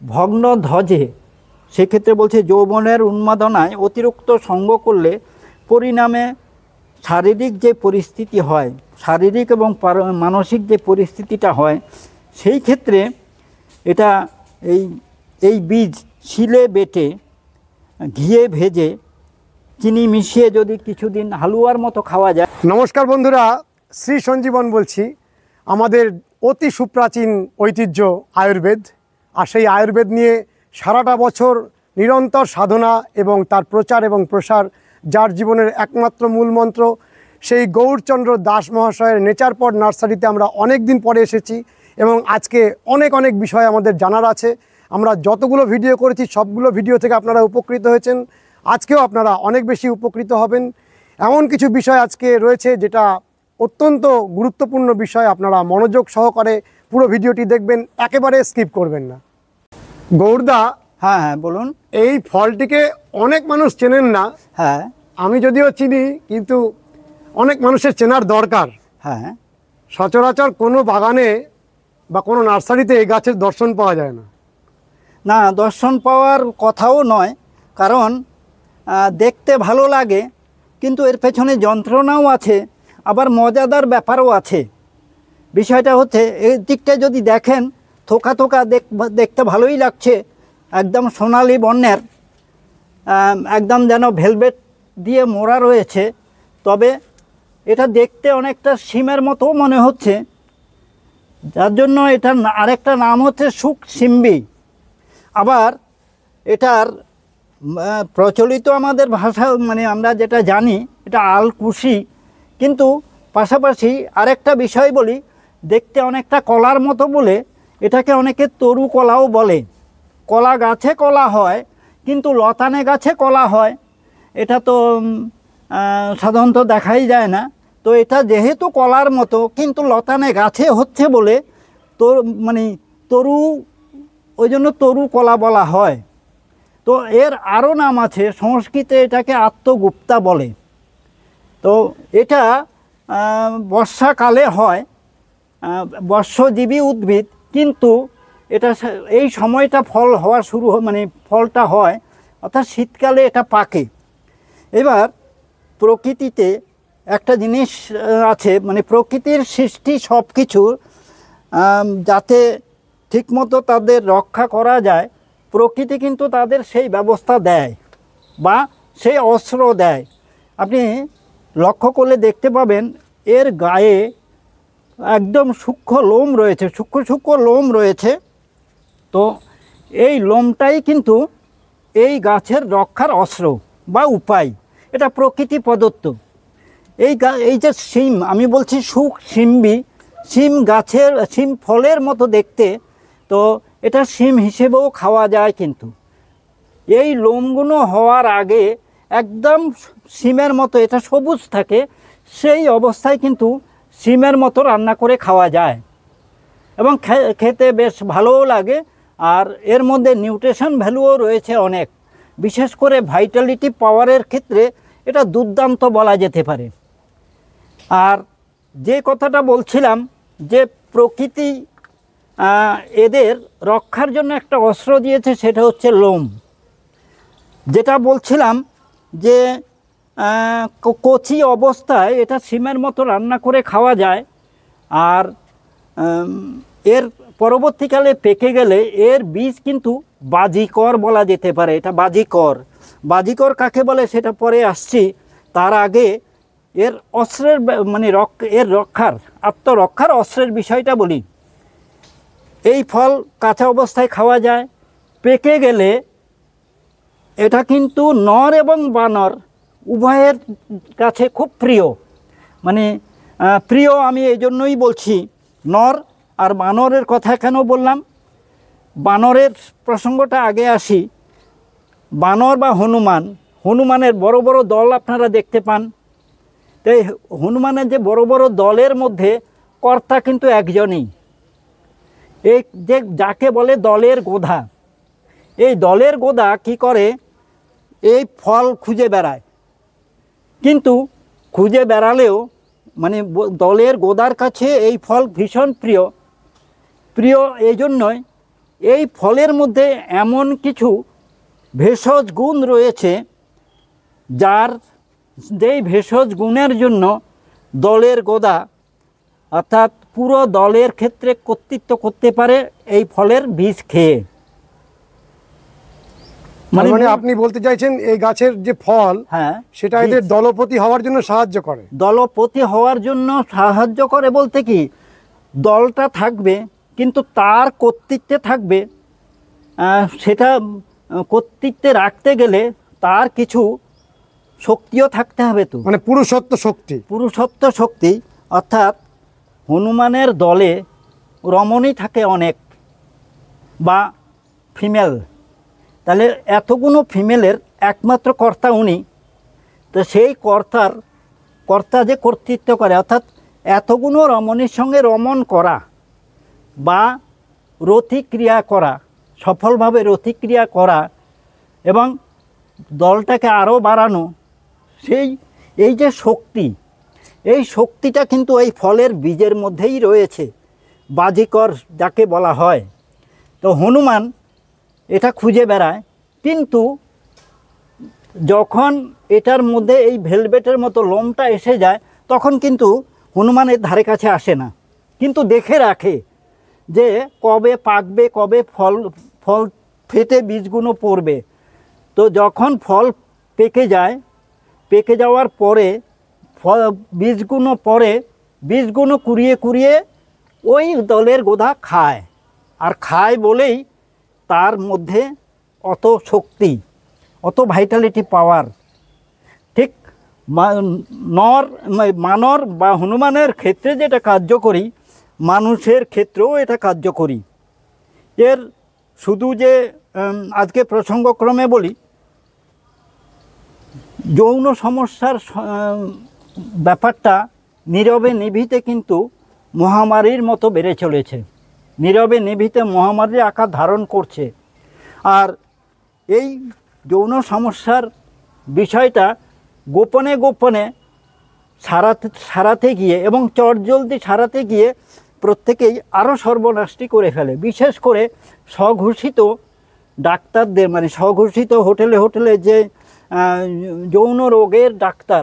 ভগ্ন ধ্বজে, সেক্ষেত্রে বলছে যৌবনের উন্মাদনায় অতিরিক্ত সঙ্গ করলে পরিণামে শারীরিক যে পরিস্থিতি হয়, শারীরিক এবং মানসিক যে পরিস্থিতিটা হয়, সেই ক্ষেত্রে এটা এই বীজ শিলে বেটে ঘিয়ে ভেজে চিনি মিশিয়ে যদি কিছুদিন হালুয়ার মতো খাওয়া যায়। নমস্কার বন্ধুরা, শ্রী সঞ্জীবন বলছি। আমাদের অতি সুপ্রাচীন ঐতিহ্য আয়ুর্বেদ, আর সেই আয়ুর্বেদ নিয়ে সারাটা বছর নিরন্তর সাধনা এবং তার প্রচার এবং প্রসার, যার জীবনের একমাত্র মূল মন্ত্র, সেই গৌরচন্দ্র দাস মহাশয়ের নেচার পট নার্সারিতে আমরা অনেক দিন পরে এসেছি এবং আজকে অনেক বিষয় আমাদের জানার আছে। আমরা যতগুলো ভিডিও করেছি সবগুলো ভিডিও থেকে আপনারা উপকৃত হয়েছেন, আজকেও আপনারা অনেক বেশি উপকৃত হবেন। এমন কিছু বিষয় আজকে রয়েছে যেটা অত্যন্ত গুরুত্বপূর্ণ বিষয়, আপনারা মনোযোগ সহকারে পুরো ভিডিওটি দেখবেন, একেবারে স্কিপ করবেন না। গৌরদা, হ্যাঁ বলুন। এই ফলটিকে অনেক মানুষ চেনেন না। হ্যাঁ, আমি যদিও চিনি, কিন্তু অনেক মানুষের চেনার দরকার। হ্যাঁ, সচরাচর কোনো বাগানে বা কোনো নার্সারিতে এই গাছের দর্শন পাওয়া যায় না। না, দর্শন পাওয়ার কথাও নয়, কারণ দেখতে ভালো লাগে, কিন্তু এর পেছনে যন্ত্রণাও আছে, আবার মজাদার ব্যাপারও আছে। বিষয়টা হচ্ছে এই দিকটা যদি দেখেন, থোকা থোকা দেখতে ভালোই লাগছে, একদম সোনালি বর্ণের, একদম যেন ভেলভেট দিয়ে মোড়া রয়েছে, তবে এটা দেখতে অনেকটা শিমের মতো মনে হচ্ছে, যার জন্য এটার আরেকটা নাম হচ্ছে শুক সিম্বি। আবার এটার প্রচলিত আমাদের ভাষা, মানে আমরা যেটা জানি, এটা আলকুশি, কিন্তু পাশাপাশি আরেকটা বিষয় বলি, দেখতে অনেকটা কলার মতো বলে এটাকে অনেকে তরু কলাও বলে। কলা গাছে কলা হয়, কিন্তু লতানে গাছে কলা হয়, এটা তো সাধারণত দেখাই যায় না। তো এটা যেহেতু কলার মতো কিন্তু লতানে গাছে হচ্ছে বলে তরু, ওই জন্য তরু কলা বলা হয়। তো এর আরও নাম আছে, সংস্কৃতে এটাকে আত্মগুপ্তা বলে। তো এটা বর্ষাকালে হয়, বর্ষজীবী উদ্ভিদ, কিন্তু এটা এই সময়টা ফল হওয়া শুরু ফলটা হয়, অর্থাৎ শীতকালে এটা পাকে। এবার প্রকৃতিতে একটা জিনিস আছে, প্রকৃতির সৃষ্টি সব কিছু যাতে ঠিকমতো তাদের রক্ষা করা যায়, প্রকৃতি কিন্তু তাদের সেই ব্যবস্থা দেয় বা সেই অস্ত্র দেয়। আপনি লক্ষ্য করলে দেখতে পাবেন এর গায়ে একদম সূক্ষ্ম লোম রয়েছে, সূক্ষ্ম লোম রয়েছে। তো এই লোমটাই কিন্তু এই গাছের রক্ষার অস্ত্র বা উপায়, এটা প্রকৃতি প্রদত্ত। এই যে শিম, আমি বলছি শুক সিম্বি, শিম গাছের শিম ফলের মতো দেখতে, তো এটা শিম হিসেবেও খাওয়া যায়। কিন্তু এই লোমগুলো হওয়ার আগে একদম শিমের মতো এটা সবুজ থাকে, সেই অবস্থায় কিন্তু শিমের মতো রান্না করে খাওয়া যায় এবং খেতে বেশ ভালোও লাগে। আর এর মধ্যে নিউট্রিশন ভ্যালুও রয়েছে অনেক, বিশেষ করে ভাইটালিটি পাওয়ারের ক্ষেত্রে এটা দুর্দান্ত বলা যেতে পারে। আর যে কথাটা বলছিলাম যে প্রকৃতি এদের রক্ষার জন্য একটা অস্ত্র দিয়েছে, সেটা হচ্ছে লোম। যেটা বলছিলাম যে কচি অবস্থায় এটা শিমের মতো রান্না করে খাওয়া যায়, আর এর পরবর্তীকালে পেকে গেলে এর বীজ কিন্তু বাজিকর বলা যেতে পারে। এটা বাজিকর কাকে বলে সেটা পরে আসছি। তার আগে এর অস্ত্রের এর আত্মরক্ষার অস্ত্রের বিষয়টা বলি। এই ফল কাঁচা অবস্থায় খাওয়া যায়, পেকে গেলে এটা কিন্তু নর এবং বানর উভয়ের কাছে খুব প্রিয়। প্রিয় আমি এই জন্যই বলছি, নর আর বানরের কথা কেন বললাম, বানরের প্রসঙ্গটা আগে আসি। বানর বা হনুমানের বড় বড় দল আপনারা দেখতে পান। তাই হনুমানের যে বড় বড় দলের মধ্যে কর্তা কিন্তু একজনই, এই যে যাকে বলে দলের গোধা। এই দলের গোধা কি করে, এই ফল খুঁজে বেড়ায়, কিন্তু খুঁজে বেড়ালেও দলের গোদার কাছে এই ফল ভীষণ প্রিয় এই জন্যই এই ফলের মধ্যে এমন কিছু ভেষজ গুণ রয়েছে যেই ভেষজ গুণের জন্য দলের গোদা অর্থাৎ পুরো দলের ক্ষেত্রে কর্তৃত্ব করতে পারে এই ফলের বীজ খেয়ে। মানে আপনি বলতে চাইছেন এই গাছের যে ফল, হ্যাঁ, সেটা এদের দলপতি হওয়ার জন্য সাহায্য করে। দলপতি হওয়ার জন্য সাহায্য করে বলতে কি, দলটা থাকবে কিন্তু তার কর্তৃত্বে থাকবে, সেটা কর্তৃত্বে রাখতে গেলে তার কিছু শক্তিও থাকতে হবে। তো মানে পুরুষত্ব শক্তি, পুরুষত্ব শক্তি অর্থাৎ হনুমানের দলে রমণী থাকে অনেক বা ফিমেল, তাহলে এতগুলো ফিমেলের একমাত্র কর্তা উনি। তো সেই কর্তা যে কর্তৃত্ব করে অর্থাৎ এতগুলো রমণীর সঙ্গে রমণ করা বা রতিক্রিয়া করা, সফলভাবে রতিক্রিয়া করা এবং দলটাকে আরও বাড়ানো, এই যে শক্তি, এই শক্তিটা কিন্তু এই ফলের বীজের মধ্যেই রয়েছে, বাজিকর যাকে বলা হয়। তো হনুমান এটা খুঁজে বেড়ায়, কিন্তু যখন এটার মধ্যে এই ভেলভেটের মতো লোমটা এসে যায় তখন কিন্তু হনুমানের ধারে কাছে আসে না, কিন্তু দেখে রাখে যে কবে পাকবে, কবে ফল ফেটে বীজগুলো পড়বে। তো যখন ফল পেকে যায়, পেকে যাওয়ার পরে বীজগুলো কুড়িয়ে কুড়িয়ে ওই দলের গোদা খায়, আর খায় বলেই তার মধ্যে অত শক্তি, অত ভাইটালিটি পাওয়ার। ঠিক মানর বা হনুমানের ক্ষেত্রে যেটা কার্যকরী, মানুষের ক্ষেত্রেও এটা কার্যকরী। এর শুধু যে আজকে প্রসঙ্গক্রমে বলি, যৌন সমস্যার ব্যাপারটা নীরবে নিভৃতে কিন্তু মহামারীর মতো বেড়ে চলেছে, নীরবে নিভৃতে মহামারীর আকার ধারণ করছে। আর এই যৌন সমস্যার বিষয়টা গোপনে গোপনে সারাতে গিয়ে এবং চটজলদি সারাতে গিয়ে প্রত্যেকেই আরও সর্বনাশটি করে ফেলে। বিশেষ করে স্বঘোষিত ডাক্তারদের, মানে স্বঘোষিত হোটেলে যে যৌন রোগের ডাক্তার,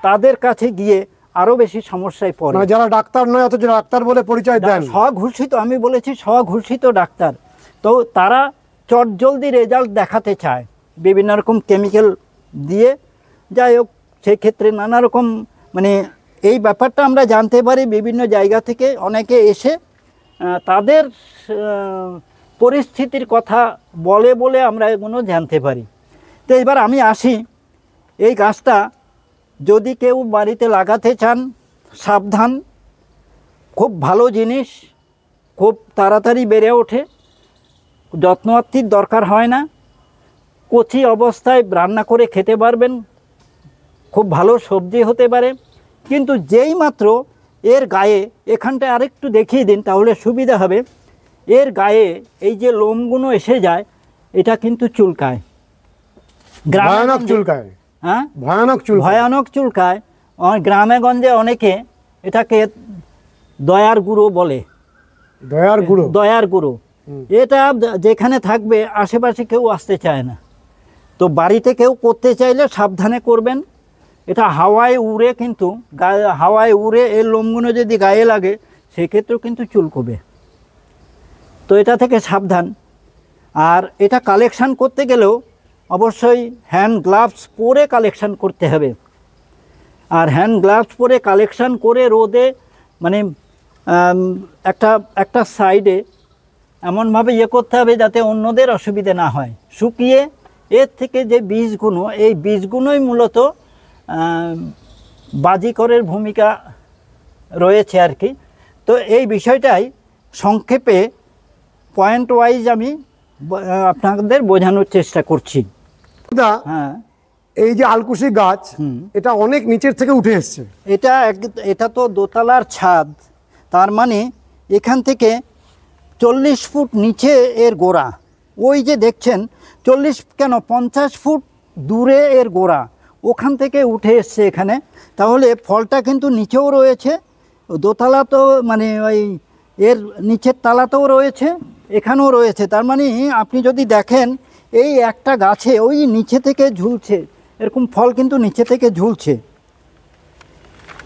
তাদের কাছে গিয়ে আরও বেশি সমস্যায় পড়ে। যারা ডাক্তার নয় অথচ ডাক্তার বলে পরিচয় দেন, স্বঘোষিত, আমি বলেছি স্বঘোষিত ডাক্তার, তো তারা চটজলদি রেজাল্ট দেখাতে চায় বিভিন্ন রকম কেমিক্যাল দিয়ে। যাই হোক, সেক্ষেত্রে নানা রকম, মানে এই ব্যাপারটা আমরা জানতে পারি বিভিন্ন জায়গা থেকে, অনেকে এসে তাদের পরিস্থিতির কথা বলে আমরা এগুলো জানতে পারি। তো এবার আমি আসি, এই গাছটা যদি কেউ বাড়িতে লাগাতে চান, সাবধান, খুব ভালো জিনিস, খুব তাড়াতাড়ি বেড়ে ওঠে, যত্নআত্তির দরকার হয় না, কচি অবস্থায় রান্না করে খেতে পারবেন, খুব ভালো সবজি হতে পারে। কিন্তু যেই মাত্র এর গায়ে, এখানটায় আরেকটু দেখিয়ে দিন তাহলে সুবিধা হবে, এর গায়ে এই যে লোমগুলো এসে যায়, এটা কিন্তু চুলকায়, ভয়ানক চুলকায়। হ্যাঁ, ভয়ানক চুলকায়। গ্রামে গঞ্জে অনেকে এটাকে দয়ার গুঁড়ো বলে, দয়ার গুঁড়ো। এটা যেখানে থাকবে আশেপাশে কেউ আসতে চায় না, তো বাড়িতে কেউ করতে চাইলে সাবধানে করবেন। এটা হাওয়ায় উড়ে, কিন্তু হাওয়ায় উড়ে এর লোমগুলো যদি গায়ে লাগে সেক্ষেত্রেও কিন্তু চুলকবে, তো এটা থেকে সাবধান। আর এটা কালেকশান করতে গেলেও অবশ্যই হ্যান্ড গ্লাভস পরে কালেকশান করতে হবে। আর হ্যান্ড গ্লাভস পরে কালেকশান করে রোদে, মানে একটা সাইডে এমনভাবে করতে হবে যাতে অন্যদের অসুবিধে না হয়, শুকিয়ে এর থেকে যে বীজগুলো, এই বীজগুলোই মূলত বাজিকরের ভূমিকা রয়েছে আর কি। তো এই বিষয়টাই সংক্ষেপে পয়েন্ট ওয়াইজ আমি আপনাদের বোঝানোর চেষ্টা করছি। হ্যাঁ, এই যে আলকুশি গাছ, এটা অনেক নিচের থেকে উঠে এসছে। এটা তো দোতলার ছাদ, তার মানে এখান থেকে 40 ফুট নিচে এর গোড়া। ওই যে দেখছেন 40 কেন 50 ফুট দূরে এর গোড়া, ওখান থেকে উঠে এসছে এখানে। তাহলে ফলটা কিন্তু নিচেও রয়েছে, দোতলা তো মানে ওই এর নিচের তালাতেও রয়েছে, এখানেও রয়েছে। তার মানে আপনি যদি দেখেন এই একটা গাছে ওই নিচে থেকে ঝুলছে, এরকম ফল কিন্তু নিচে থেকে ঝুলছে।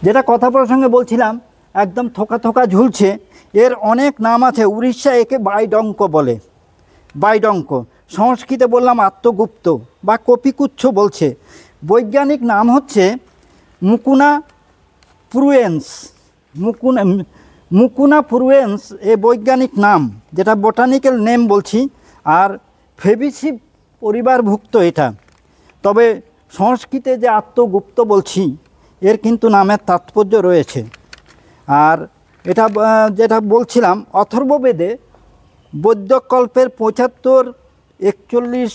যেটা কথা প্রসঙ্গে বলছিলাম, একদম থোকা থোকা ঝুলছে। এর অনেক নাম আছে। উড়িষ্যা একে বাইডঙ্ক বলে, বাইডঙ্ক। সংস্কৃতে বললাম আত্মগুপ্ত বা কপিকুচ্ছ বলছে। বৈজ্ঞানিক নাম হচ্ছে মুকুনা প্রুয়েন্স। মুকুনা প্রুয়েন্স এ বৈজ্ঞানিক নাম, যেটা বোটানিক্যাল নেম বলছি। আর ফেবিসি পরিবারভুক্ত এটা। তবে সংস্কৃতে যে আত্মগুপ্ত বলছি, এর কিন্তু নামের তাৎপর্য রয়েছে। আর এটা যেটা বলছিলাম, অথর্ববেদে বৈদ্যকল্পের 75, 41,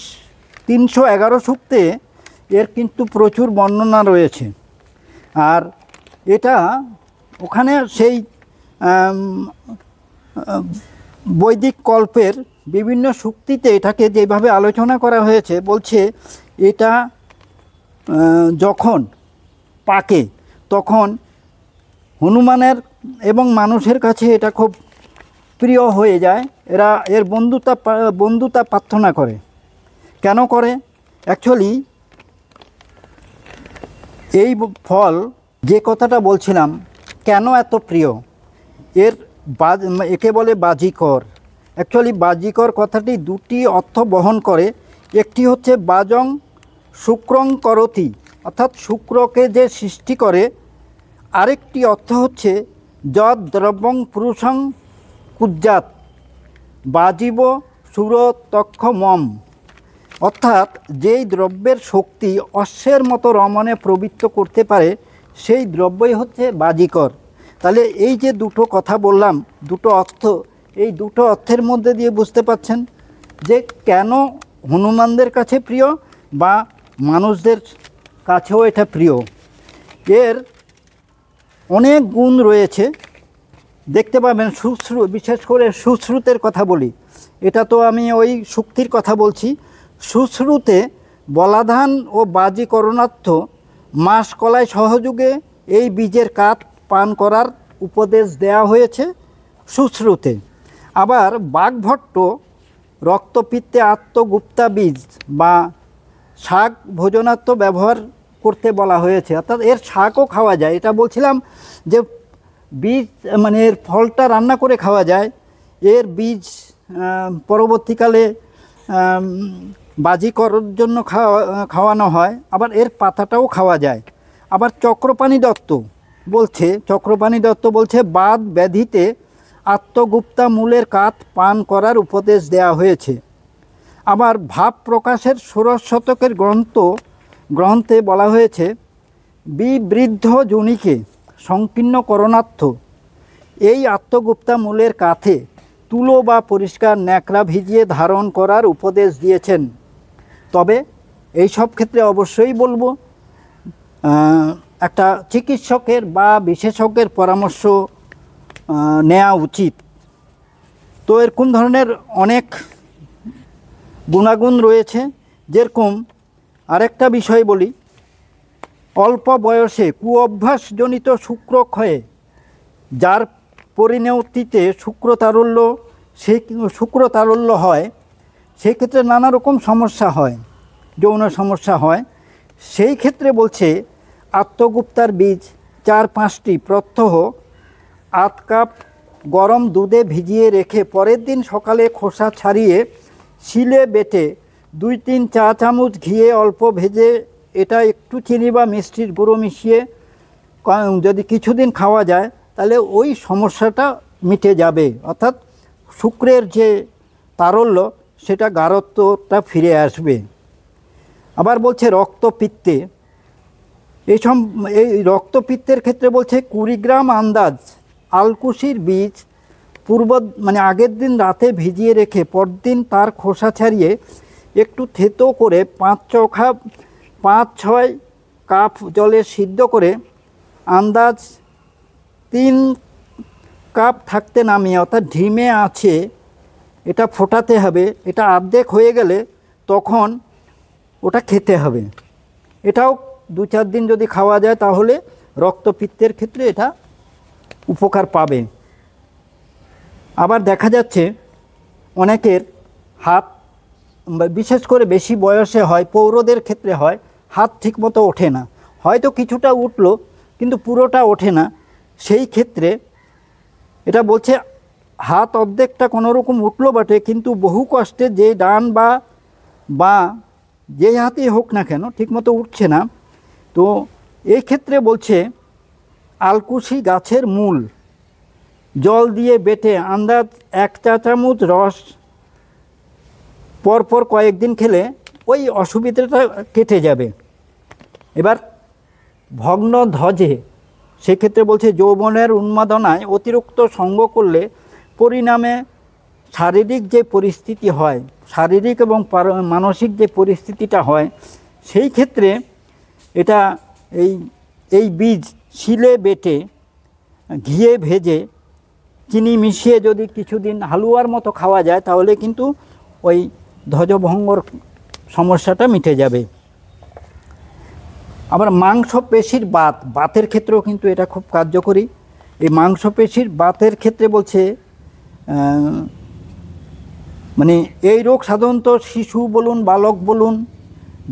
311 সূক্তে এর কিন্তু প্রচুর বর্ণনা রয়েছে। আর এটা ওখানে সেই বৈদিক কল্পের বিভিন্ন সূক্তিতে এটাকে যেভাবে আলোচনা করা হয়েছে, বলছে এটা যখন পাকে তখন হনুমানের এবং মানুষের কাছে এটা খুব প্রিয় হয়ে যায়। এরা এর বন্ধুতা প্রার্থনা করে। কেন করে? অ্যাকচুয়ালি এই ফল, যে কথাটা বলছিলাম, কেন এত প্রিয়, একে বলে বাজিকর। অ্যাকচুয়ালি বাজিকর কথাটি দুটি অর্থ বহন করে। একটি হচ্ছে বাজং শুক্রং করতি, অর্থাৎ শুক্রকে যে সৃষ্টি করে। আরেকটি অর্থ হচ্ছে যদ দ্রব্যং পুরুষং কুজ্জাত বাজিব সুরতক্ষ মম, অর্থাৎ যেই দ্রব্যের শক্তি অশ্বের মতো রমণে প্রবৃত্ত করতে পারে, সেই দ্রব্যই হচ্ছে বাজিকর। তাহলে এই যে দুটো কথা বললাম, দুটো অর্থ, এই দুটো অর্থের মধ্যে দিয়ে বুঝতে পাচ্ছেন যে কেন হনুমানদের কাছে প্রিয় বা মানুষদের কাছেও এটা প্রিয়। এর অনেক গুণ রয়েছে, দেখতে পাবেন। বিশেষ করে সুশ্রুতের কথা বলি, এটা তো আমি ওই শুক্তির কথা বলছি। সুশ্রুতে বলাধান ও বাজিকরণার্থ মাসকলাই সহযোগে এই বীজের কাঠ পান করার উপদেশ দেয়া হয়েছে সুশ্রুতে। আবার বাগভট্ট রক্তপিত্তে আত্মগুপ্তা বীজ বা শাক ভোজনার্থ ব্যবহার করতে বলা হয়েছে, অর্থাৎ এর শাকও খাওয়া যায়। এটা বলছিলাম যে বীজ মানে এর ফলটা রান্না করে খাওয়া যায়, এর বীজ পরবর্তীকালে বাজি করার জন্য খাওয়ানো হয়, আবার এর পাতাটাও খাওয়া যায়। আবার চক্রপাণি দত্ত বলছে বাত ব্যাধিতে আত্মগুপ্তা মূলের কাঠ পান করার উপদেশ দেয়া হয়েছে। আবার ভাব প্রকাশের 16 শতকের গ্রন্থে বলা হয়েছে বিবৃদ্ধ জনিকে সংকীর্ণ করণার্থ এই আত্মগুপ্তা মূলের কাঠে তুলো বা পরিষ্কার ন্যাকড়া ভিজিয়ে ধারণ করার উপদেশ দিয়েছেন। তবে এই সব ক্ষেত্রে অবশ্যই বলবো একটা চিকিৎসকের বা বিশেষজ্ঞের পরামর্শ নেওয়া উচিত। তো এরকম ধরনের অনেক গুণাগুণ রয়েছে। যেরকম আরেকটা বিষয় বলি, অল্প বয়সে কুঅভ্যাসজনিত শুক্রক্ষয়ে যার পরিণতিতে শুক্রতারল্য হয়, সেই ক্ষেত্রে নানা রকম সমস্যা হয়, যৌন সমস্যা হয়। সেই ক্ষেত্রে বলছে আত্মগুপ্তার বীজ 4-5টি প্রত্যহ 8 কাপ গরম দুধে ভিজিয়ে রেখে পরের দিন সকালে খোসা ছাড়িয়ে শিলে বেটে 2-3 চা চামচ ঘিয়ে অল্প ভেজে এটা একটু চিনি বা মিষ্টির গুঁড়ো মিশিয়ে যদি কিছুদিন খাওয়া যায়, তাহলে ওই সমস্যাটা মিটে যাবে। অর্থাৎ শুক্রের যে তারল্য, সেটা গাঢ়ত্বটা ফিরে আসবে। আবার বলছে রক্তপিত্তে, এই রক্তপিত্তের ক্ষেত্রে বলছে 20 গ্রাম আন্দাজ আলকুশির বীজ আগের দিন রাতে ভিজিয়ে রেখে পরদিন তার খোসা ছাড়িয়ে একটু থেতো করে 5-6 কাপ জলে সিদ্ধ করে আন্দাজ 3 কাপ থাকতে নামিয়ে, অর্থাৎ ঢিমে আছে এটা ফোটাতে হবে। এটা অর্ধেক হয়ে গেলে তখন ওটা খেতে হবে। এটাও 2-4 দিন যদি খাওয়া যায়, তাহলে রক্তপিত্তের ক্ষেত্রে এটা উপকার পাবে। আবার দেখা যাচ্ছে অনেকের হাত, বিশেষ করে বেশি বয়সে হয়, পৌরদের ক্ষেত্রে হয়, হাত ঠিকমতো ওঠে না, হয়তো কিছুটা উঠলো কিন্তু পুরোটা ওঠে না। সেই ক্ষেত্রে এটা বলছে হাত অর্ধেকটা কোনো রকম উঠলো বটে, কিন্তু বহু কষ্টে যে ডান বা যেই হাতেই হোক না কেন ঠিকমতো উঠছে না। তো এই ক্ষেত্রে বলছে আলকুশি গাছের মূল জল দিয়ে বেটে আন্দাজ 1 চা চামচ রস পরপর কয়েকদিন খেলে ওই অসুবিধাটা কেটে যাবে। এবার ভগ্ন ধ্বজে সেক্ষেত্রে বলছে যৌবনের উন্মাদনায় অতিরিক্ত সঙ্গ করলে পরিণামে শারীরিক যে পরিস্থিতি হয়, শারীরিক এবং মানসিক যে পরিস্থিতিটা হয়, সেই ক্ষেত্রে এটা এই বীজ শিলে বেটে ঘিয়ে ভেজে চিনি মিশিয়ে যদি কিছুদিন হালুয়ার মতো খাওয়া যায় তাহলে কিন্তু ওই ধ্বজভঙ্গর সমস্যাটা মিটে যাবে। আবার মাংসপেশির বাতের ক্ষেত্রেও কিন্তু এটা খুব কার্যকরী। এই মাংসপেশির বাতের ক্ষেত্রে বলছে মানে এই রোগ সাধারণত শিশু বলুন, বালক বলুন,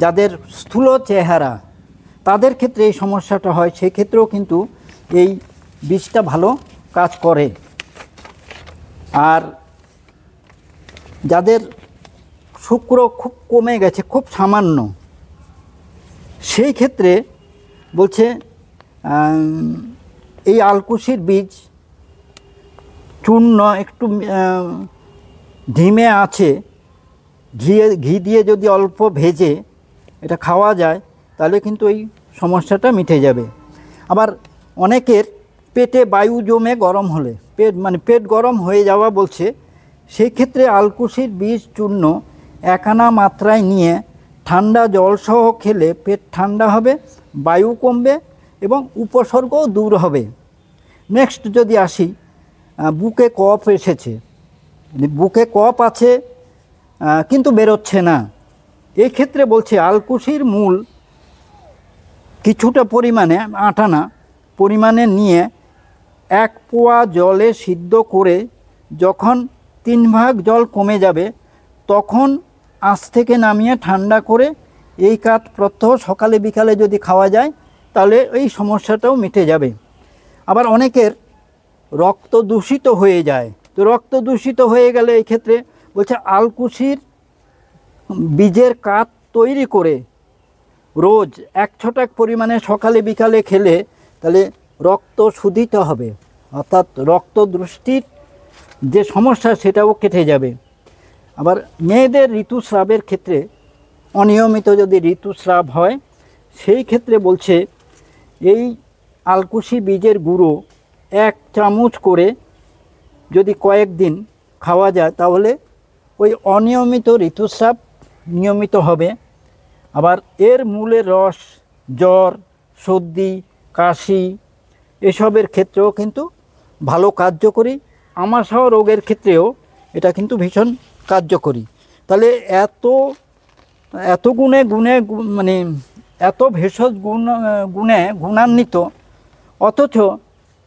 যাদের স্থূল চেহারা তাদের ক্ষেত্রে এই সমস্যাটা হয়, সেক্ষেত্রেও কিন্তু এই বীজটা ভালো কাজ করে। আর যাদের শুক্র খুব কমে গেছে, খুব সামান্য, সেই ক্ষেত্রে বলছে এই আলকুশির বীজ চূর্ণ একটু ধিমে আছে ঘি দিয়ে যদি অল্প ভেজে এটা খাওয়া যায় তাহলে কিন্তু এই সমস্যাটা মিটে যাবে। আবার অনেকের পেটে বায়ু জমে গরম হলে, পেট গরম হয়ে যাওয়া বলছে, সেই ক্ষেত্রে আলকুশির বীজ চূর্ণ 1 আনা মাত্রায় নিয়ে ঠান্ডা জলসহ খেলে পেট ঠান্ডা হবে, বায়ু কমবে এবং উপসর্গও দূর হবে। নেক্সট যদি আসি, বুকে কফ এসেছে, বুকে কফ আছে কিন্তু বেরোচ্ছে না, এই ক্ষেত্রে বলছে আলকুশির মূল কিছুটা পরিমাণে 8 আনা পরিমাণে নিয়ে 1 পোয়া জলে সিদ্ধ করে যখন 3 ভাগ জল কমে যাবে তখন আঁচ থেকে নামিয়ে ঠান্ডা করে এই কাঠ প্রত্যহ সকালে বিকালে যদি খাওয়া যায় তাহলে এই সমস্যাটাও মিটে যাবে। আবার অনেকের রক্ত দূষিত হয়ে যায়, তো রক্ত দূষিত হয়ে গেলে এই ক্ষেত্রে বলছে আলকুশির বীজের কাঠ তৈরি করে রোজ 1 ছটাক পরিমাণে সকালে বিকালে খেলে তাহলে রক্ত শুদ্ধিত হবে, অর্থাৎ রক্ত দৃষ্টির যে সমস্যা সেটাও কেটে যাবে। আবার মেয়েদের ঋতুস্রাবের ক্ষেত্রে অনিয়মিত যদি ঋতুস্রাব হয় সেই ক্ষেত্রে বলছে এই আলকুশি বীজের গুঁড়ো 1 চামচ করে যদি কয়েকদিন খাওয়া যায় তাহলে ওই অনিয়মিত ঋতুস্রাব নিয়মিত হবে। আবার এর মূলের রস জ্বর, সর্দি, কাশি এসবের ক্ষেত্রেও কিন্তু ভালো কার্যকরী। আমাশয় রোগের ক্ষেত্রেও এটা কিন্তু ভীষণ কার্যকরী। তাহলে এত গুণে মানে এত ভেষজ গুণে গুণান্বিত, অথচ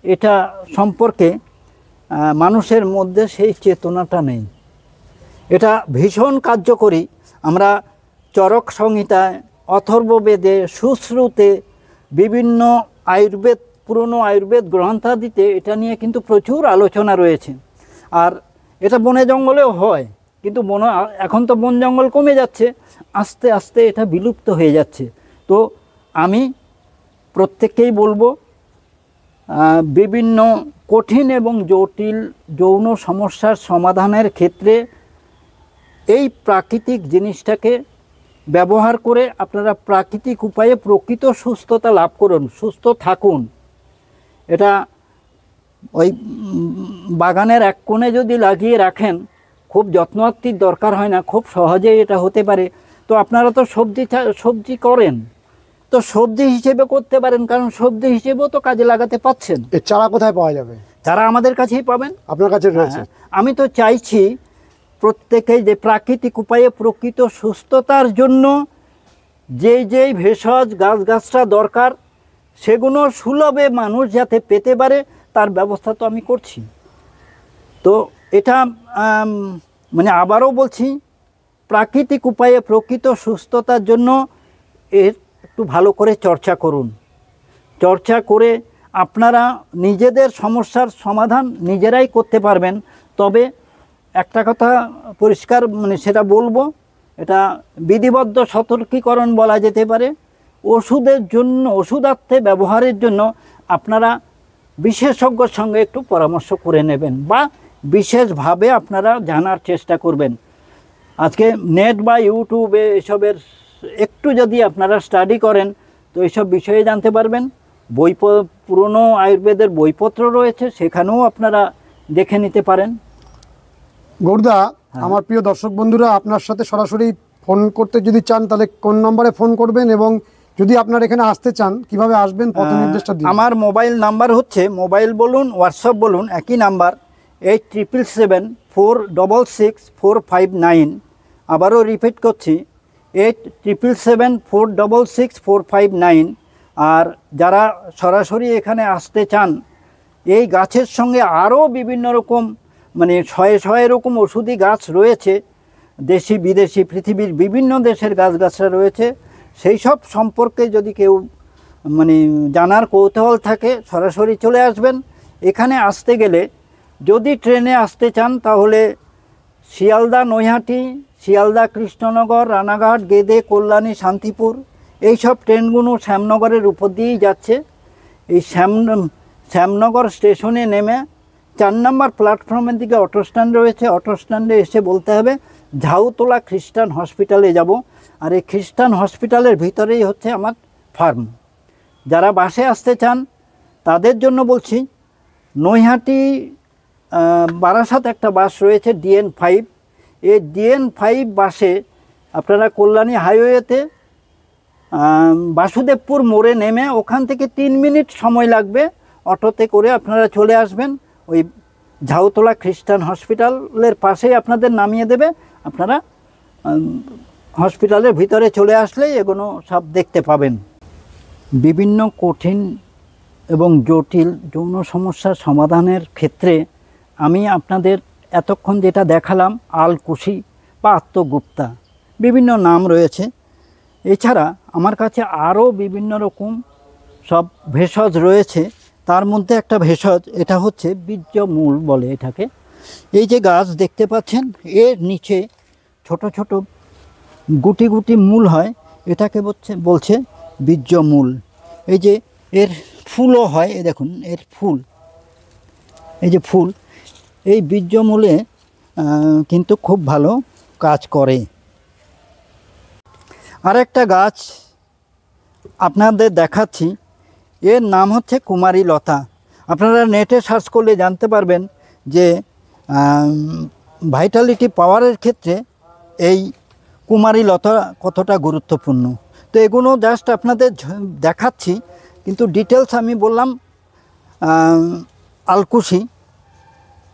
এটা সম্পর্কে মানুষের মধ্যে সেই চেতনাটা নেই। এটা ভীষণ কার্যকরী। আমরা চরক সংহিতায়, অথর্ববেদে, সুশ্রুতে, বিভিন্ন পুরনো আয়ুর্বেদ গ্রন্থাদিতে এটা নিয়ে কিন্তু প্রচুর আলোচনা রয়েছে। আর এটা বনে জঙ্গলেও হয়, কিন্তু এখন তো বন জঙ্গল কমে যাচ্ছে, আস্তে আস্তে এটা বিলুপ্ত হয়ে যাচ্ছে। তো আমি প্রত্যেককেই বলবো বিভিন্ন কঠিন এবং জটিল যৌন সমস্যার সমাধানের ক্ষেত্রে এই প্রাকৃতিক জিনিসটাকে ব্যবহার করে আপনারা প্রাকৃতিক উপায়ে প্রকৃত সুস্থতা লাভ করুন, সুস্থ থাকুন। এটা ওই বাগানের এক কোণে যদি লাগিয়ে রাখেন, খুব যত্নার্থীর দরকার হয় না, খুব সহজেই এটা হতে পারে। তো আপনারা তো সবজি করেন, তো সবজি হিসেবে করতে পারেন, কারণ সবজি হিসেবেও তো কাজে লাগাতে পাচ্ছেন। এর চারা কোথায় পাওয়া যাবে? চারা আমাদের কাছেই পাবেন, আপনার কাছে রয়েছে। আমি তো চাইছি প্রত্যেকেই যে প্রাকৃতিক উপায়ে প্রকৃত সুস্থতার জন্য যেই ভেষজ গাছটা দরকার সেগুলো সুলভে মানুষ যাতে পেতে পারে তার ব্যবস্থা তো আমি করছি। তো এটা মানে আবারও বলছি, প্রাকৃতিক উপায়ে প্রকৃত সুস্থতার জন্য এর একটু ভালো করে চর্চা করুন। চর্চা করে আপনারা নিজেদের সমস্যার সমাধান নিজেরাই করতে পারবেন। তবে একটা কথা পরিষ্কার মানে সেটা বলবো, এটা বিধিবদ্ধ সতর্কীকরণ বলা যেতে পারে। ওষুধের জন্য, ওষুধার্থে ব্যবহারের জন্য আপনারা বিশেষজ্ঞর সঙ্গে একটু পরামর্শ করে নেবেন বা বিশেষভাবে আপনারা জানার চেষ্টা করবেন। আজকে নেট বা ইউটিউবে এসবের একটু যদি আপনারা স্টাডি করেন তো এইসব বিষয়ে জানতে পারবেন। পুরনো আয়ুর্বেদের বইপত্র রয়েছে, সেখানেও আপনারা দেখে নিতে পারেন। গৌরদা, আমার প্রিয় দর্শক বন্ধুরা, আপনার সাথে সরাসরি ফোন করতে যদি চান তাহলে কোন নম্বরে ফোন করবেন, এবং যদি আপনারা এখানে আসতে চান কিভাবে আসবেন পথ নির্দেশটা দিন। আমার মোবাইল নাম্বার হচ্ছে, মোবাইল বলুন হোয়াটসঅ্যাপ বলুন একই নাম্বার, 8777466459। আবারও রিপিট করছি, 8777466459। আর যারা সরাসরি এখানে আসতে চান, এই গাছের সঙ্গে আরও বিভিন্ন রকম মানে শয়ে রকম ওষুধি গাছ রয়েছে, দেশি বিদেশি পৃথিবীর বিভিন্ন দেশের গাছগাছরা রয়েছে। সেই সব সম্পর্কে যদি কেউ মানে জানার কৌতূহল থাকে সরাসরি চলে আসবেন। এখানে আসতে গেলে যদি ট্রেনে আসতে চান তাহলে শিয়ালদা নৈহাটি, শিয়ালদা কৃষ্ণনগর, রানাঘাট, গেদে, কল্যাণী, শান্তিপুর এই সব ট্রেনগুলো শ্যামনগরের উপর দিয়েই যাচ্ছে। এই শ্যামনগর স্টেশনে নেমে 4 নম্বর প্ল্যাটফর্মের দিকে অটো স্ট্যান্ড রয়েছে, অটো স্ট্যান্ডে এসে বলতে হবে ঝাউতলা খ্রিস্টান হসপিটালে যাব। আর এই খ্রিস্টান হসপিটালের ভিতরেই হচ্ছে আমার ফার্ম। যারা বাসে আসতে চান তাদের জন্য বলছি, নৈহাটি বারাসাত একটা বাস রয়েছে DN5। এই DN5 বাসে আপনারা কল্যাণী হাইওয়েতে বাসুদেবপুর মোড়ে নেমে ওখান থেকে 3 মিনিট সময় লাগবে, অটোতে করে আপনারা চলে আসবেন। ওই ঝাউতলা খ্রিস্টান হসপিটালের পাশেই আপনাদের নামিয়ে দেবে। আপনারা হসপিটালের ভিতরে চলে আসলেই এগুলো সব দেখতে পাবেন। বিভিন্ন কঠিন এবং জটিল যৌন সমস্যার সমাধানের ক্ষেত্রে আমি আপনাদের এতক্ষণ যেটা দেখালাম, আলকুশি বা আত্মগুপ্তা, বিভিন্ন নাম রয়েছে। এছাড়া আমার কাছে আরও বিভিন্ন রকম সব ভেষজ রয়েছে। তার মধ্যে একটা ভেষজ, এটা হচ্ছে বীর্যমূল বলে এটাকে। এই যে গাছ দেখতে পাচ্ছেন, এর নিচে ছোট ছোট গুটি গুটি মূল হয়, এটাকে বলছে বীর্যমূল। এই যে এর ফুলও হয়, এই দেখুন এর ফুল, এই যে ফুল, এই বীর্যমূলে কিন্তু খুব ভালো কাজ করে। আরেকটা গাছ আপনাদের দেখাচ্ছি, এর নাম হচ্ছে কুমারী লতা। আপনারা নেটে সার্চ করলে জানতে পারবেন যে ভাইটালিটি পাওয়ারের ক্ষেত্রে এই কুমারী লতা কতটা গুরুত্বপূর্ণ। তো এগুলো জাস্ট আপনাদের দেখাচ্ছি, কিন্তু ডিটেলস আমি বললাম আলকুশি,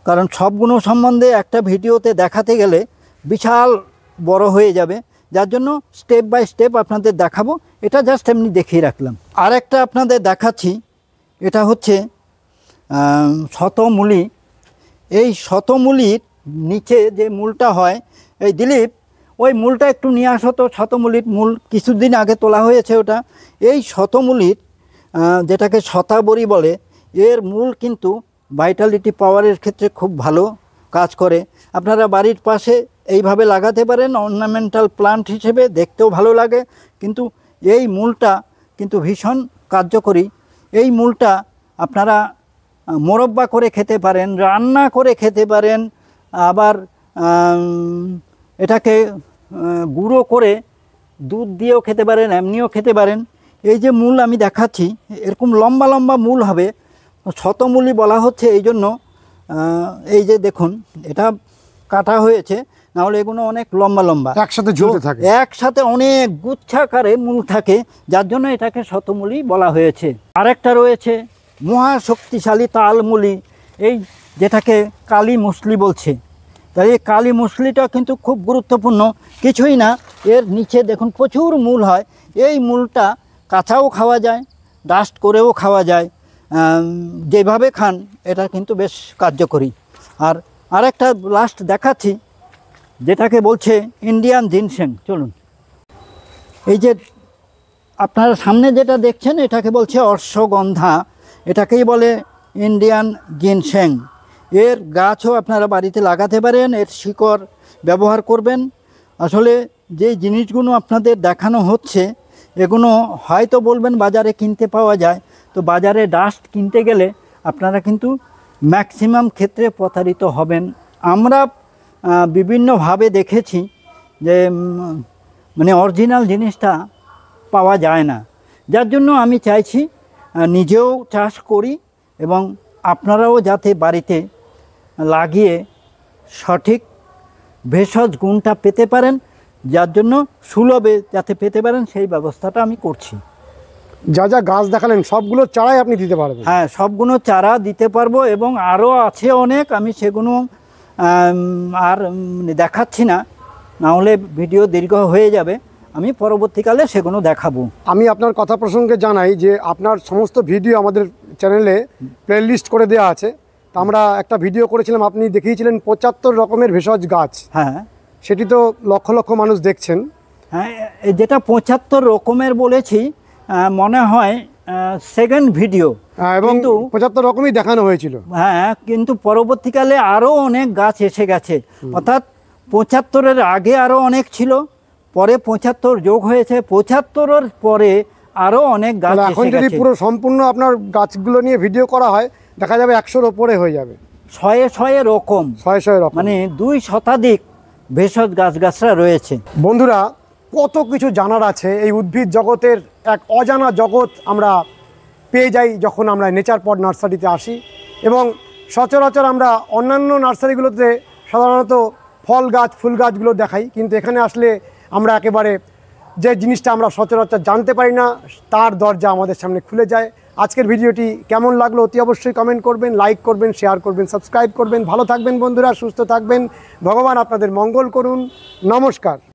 কারণ সবগুলো সম্বন্ধে একটা ভিডিওতে দেখাতে গেলে বিশাল বড় হয়ে যাবে, যার জন্য স্টেপ বাই স্টেপ আপনাদের দেখাবো। এটা জাস্ট এমনি দেখিয়ে রাখলাম। আর একটা আপনাদের দেখাচ্ছি, এটা হচ্ছে শতমূলী। এই শতমূলীর নিচে যে মূলটা হয়, এই দিলীপ ওই মূলটা একটু নিয়ে আসো তো। শতমূলীর মূল কিছুদিন আগে তোলা হয়েছে ওটা। এই শতমূলীর যেটাকে শতাবরী বলে, এর মূল কিন্তু ভাইটালিটি পাওয়ারের ক্ষেত্রে খুব ভালো কাজ করে। আপনারা বাড়ির পাশে এইভাবে লাগাতে পারেন, অর্নামেন্টাল প্লান্ট হিসেবে, দেখতেও ভালো লাগে। কিন্তু এই মূলটা কিন্তু ভীষণ কার্যকরী। এই মূলটা আপনারা মোরব্বা করে খেতে পারেন, রান্না করে খেতে পারেন, আবার এটাকে গুঁড়ো করে দুধ দিয়েও খেতে পারেন, এমনিও খেতে পারেন। এই যে মূল আমি দেখাচ্ছি, এরকম লম্বা লম্বা মূল হবে, শতমূলী বলা হচ্ছে এই জন্য। এই যে দেখুন, এটা কাটা হয়েছে, নাহলে এগুলো অনেক লম্বা লম্বা একসাথে ঝুলতে থাকে, একসাথে অনেক গুচ্ছাকারে মূল থাকে, যার জন্য এটাকে শতমূলী বলা হয়েছে। আরেকটা রয়েছে মহাশক্তিশালী তালমূলী, এই যেটাকে কালী মুসলি বলছে। তাই এই কালী মুসলিটা কিন্তু খুব গুরুত্বপূর্ণ। কিছুই না, এর নিচে দেখুন প্রচুর মূল হয়। এই মূলটা কাঁচাও খাওয়া যায়, ডাস্ট করেও খাওয়া যায়, যেভাবে খান এটা কিন্তু বেশ কার্যকরী। আর আর একটা লাস্ট দেখাচ্ছি, যেটাকে বলছে ইন্ডিয়ান জিনসেং। চলুন, এই যে আপনারা সামনে যেটা দেখছেন এটাকে বলছে অশ্বগন্ধা, এটাকেই বলে ইন্ডিয়ান জিনসেং। এর গাছও আপনারা বাড়িতে লাগাতে পারেন, এর শিকড় ব্যবহার করবেন। আসলে যে জিনিসগুলো আপনাদের দেখানো হচ্ছে এগুলো হয়তো বলবেন বাজারে কিনতে পাওয়া যায়, তো বাজারে ডাস্ট কিনতে গেলে আপনারা কিন্তু ম্যাক্সিমাম ক্ষেত্রে প্রতারিত হবেন। আমরা বিভিন্নভাবে দেখেছি যে মানে অরিজিনাল জিনিসটা পাওয়া যায় না, যার জন্য আমি চাইছি নিজেও চাষ করি এবং আপনারাও যাতে বাড়িতে লাগিয়ে সঠিক ভেষজ গুণটা পেতে পারেন, যার জন্য সুলভে যাতে পেতে পারেন সেই ব্যবস্থাটা আমি করছি। যা যা গাছ দেখালেন সবগুলো চারাই আপনি দিতে পারবেন? হ্যাঁ, সবগুলো চারা দিতে পারবো এবং আরও আছে অনেক, আমি সেগুলো আর দেখাচ্ছি না, নাহলে ভিডিও দীর্ঘ হয়ে যাবে। আমি পরবর্তীকালে সেগুলো দেখাবো। আমি আপনার কথা প্রসঙ্গে জানাই যে আপনার সমস্ত ভিডিও আমাদের চ্যানেলে প্লেলিস্ট করে দেওয়া আছে। তো আমরা একটা ভিডিও করেছিলাম, আপনি দেখিয়েছিলেন 75 রকমের ভেষজ গাছ। হ্যাঁ, সেটি তো লক্ষ লক্ষ মানুষ দেখছেন। হ্যাঁ, যেটা 75 রকমের বলেছি মনে হয় সেকেন্ড ভিডিও, এবং কিন্তু 75 রকমই দেখানো হয়েছিল। হ্যাঁ, কিন্তু পরবর্তীকালে আরও অনেক গাছ এসে গেছে, অর্থাৎ 75-এর আগে আরও অনেক ছিল, পরে 75 যোগ হয়েছে, 75-এর পরে আরও অনেক গাছ এসে গেছে। এখন যদি পুরো সম্পূর্ণ আপনার গাছগুলো নিয়ে ভিডিও করা হয় দেখা যাবে 100-র ওপরে হয়ে যাবে। 100 রকম, 100 রকম, মানে 2 শতাধিক ভেষজ গাছগাছরা রয়েছে। বন্ধুরা কত কিছু জানার আছে, এই উদ্ভিদ জগতের এক অজানা জগৎ আমরা পেয়ে যাই যখন আমরা নেচার পট নার্সারিতে আসি। এবং সচরাচর আমরা অন্যান্য নার্সারিগুলোতে সাধারণত ফল গাছ ফুল গাছগুলো দেখাই, কিন্তু এখানে আসলে আমরা একেবারে যে জিনিসটা আমরা সচরাচর জানতে পারি না তার দরজা আমাদের সামনে খুলে যায়। আজকের ভিডিওটি কেমন লাগলো অতি অবশ্যই কমেন্ট করবেন, লাইক করবেন, শেয়ার করবেন, সাবস্ক্রাইব করবেন। ভালো থাকবেন বন্ধুরা, সুস্থ থাকবেন, ভগবান আপনাদের মঙ্গল করুন। নমস্কার।